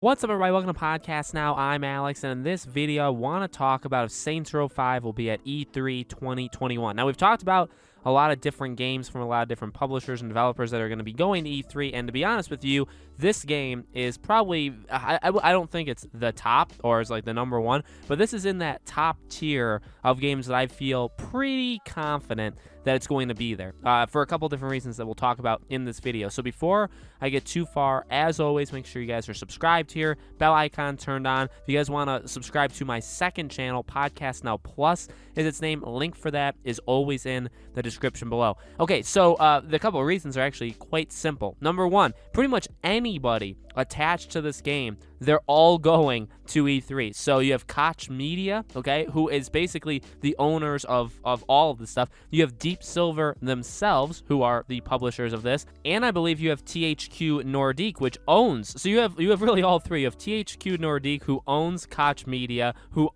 What's up, everybody? Welcome to Podcast Now. I'm Alex, and in this video, I want to talk about if Saints Row 5 will be at E3 2021. Now, we've talked about a lot of different games from a lot of different publishers and developers that are going to be going to E3, and to be honest with you, this game is probably, I don't think it's the top or is like the number one, but this is in that top tier of games that I feel pretty confident that it's going to be there for a couple different reasons that we'll talk about in this video. So before I get too far, as always, make sure you guys are subscribed here, bell icon turned on. If you guys want to subscribe to my second channel, Podcast Now Plus is its name. Link for that is always in the description below. Okay, so the couple of reasons are actually quite simple. Number one, pretty much anybody attached to this game, they're all going to E3. So you have Koch Media, okay, who is basically the owners of all of this stuff. You have Deep Silver themselves, who are the publishers of this, and I believe you have THQ Nordic, which owns. So you have really all three. You have THQ Nordic, who owns Koch Media, who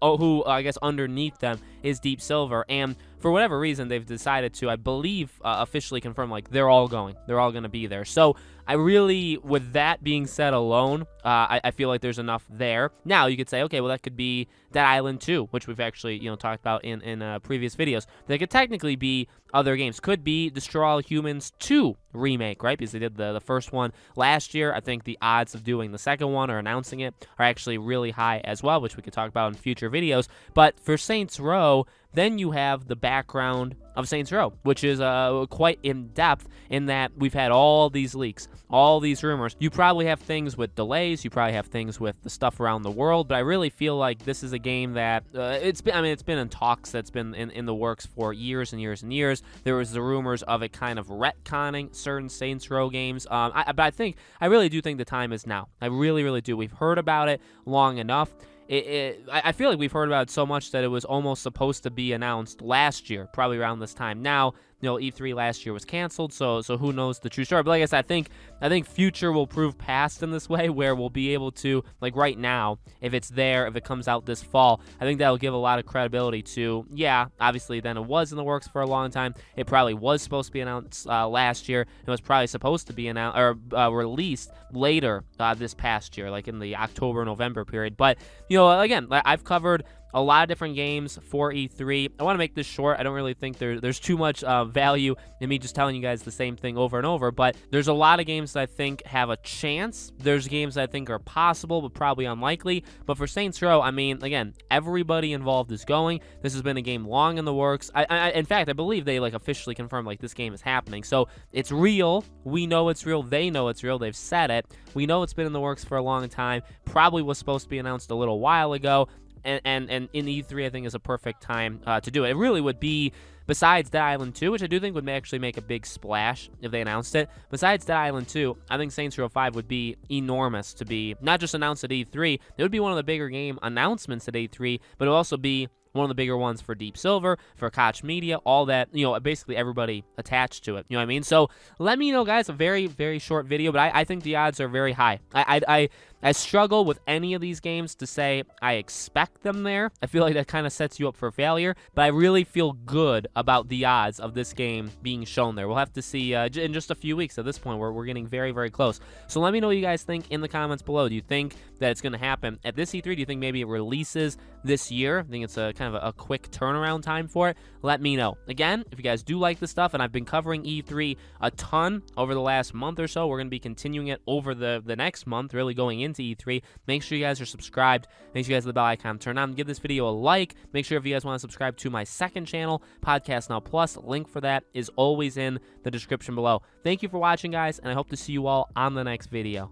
I guess underneath them is Deep Silver, and for whatever reason, they've decided to, I believe, officially confirm, like, they're all going to be there. So I really, with that being said alone, I feel like there's enough there. Now, you could say, okay, well, that could be Dead Island 2, which we've actually, talked about in previous videos. That could technically be other games. Could be Destroy All Humans 2 remake, right? Because they did the first one last year. I think the odds of doing the second one or announcing it are actually really high as well, which we could talk about in future videos. But for Saints Row, then you have the background of Saints Row, which is quite in-depth in that we've had all these leaks, all these rumors. You probably have things with delays, you probably have things with the stuff around the world, but I really feel like this is a game that it's been in talks, that's been in the works for years and years and years. There was the rumors of it kind of retconning certain Saints Row games, but I really do think the time is now. I really, really do. We've heard about it long enough. I feel like we've heard about it so much that it was almost supposed to be announced last year, probably around this time. Now, E3 last year was canceled, so who knows the true story. But like I said, I think future will prove past in this way, where we'll be able to, like right now, if it's there, if it comes out this fall, I think that'll give a lot of credibility to, yeah, obviously then it was in the works for a long time. It probably was supposed to be announced last year. It was probably supposed to be announced or released later this past year, like in the October-November period. But, again, I've covered a lot of different games for E3. I want to make this short. I don't really think there's too much value in me just telling you guys the same thing over and over, but there's a lot of games that I think have a chance. There's games that I think are possible, but probably unlikely. But for Saints Row, I mean, again, everybody involved is going. This has been a game long in the works. In fact, I believe they officially confirmed this game is happening. So it's real. We know it's real. They know it's real. They've said it. We know it's been in the works for a long time. Probably was supposed to be announced a little while ago. And in E3, I think, is a perfect time to do it. It really would be, besides Dead Island 2, which I do think would actually make a big splash if they announced it. Besides Dead Island 2, I think Saints Row 5 would be enormous to be not just announced at E3. It would be one of the bigger game announcements at E3, but it would also be one of the bigger ones for Deep Silver, for Koch Media, all that, basically everybody attached to it. You know what I mean? So let me know, guys. A very, very short video, but I think the odds are very high. I struggle with any of these games to say I expect them there. I feel like that kind of sets you up for failure, but I really feel good about the odds of this game being shown there. We'll have to see in just a few weeks at this point. We're getting very, very close. So let me know what you guys think in the comments below. Do you think that it's going to happen at this E3? Do you think maybe it releases this year? I think it's a kind of a quick turnaround time for it. Let me know. Again, if you guys do like this stuff, and I've been covering E3 a ton over the last month or so, we're going to be continuing it over the next month, really going into E3. Make sure you guys are subscribed. Make sure you guys have the bell icon turned on. Give this video a like. Make sure if you guys want to subscribe to my second channel, Podcast Now Plus, link for that is always in the description below. Thank you for watching, guys, and I hope to see you all on the next video.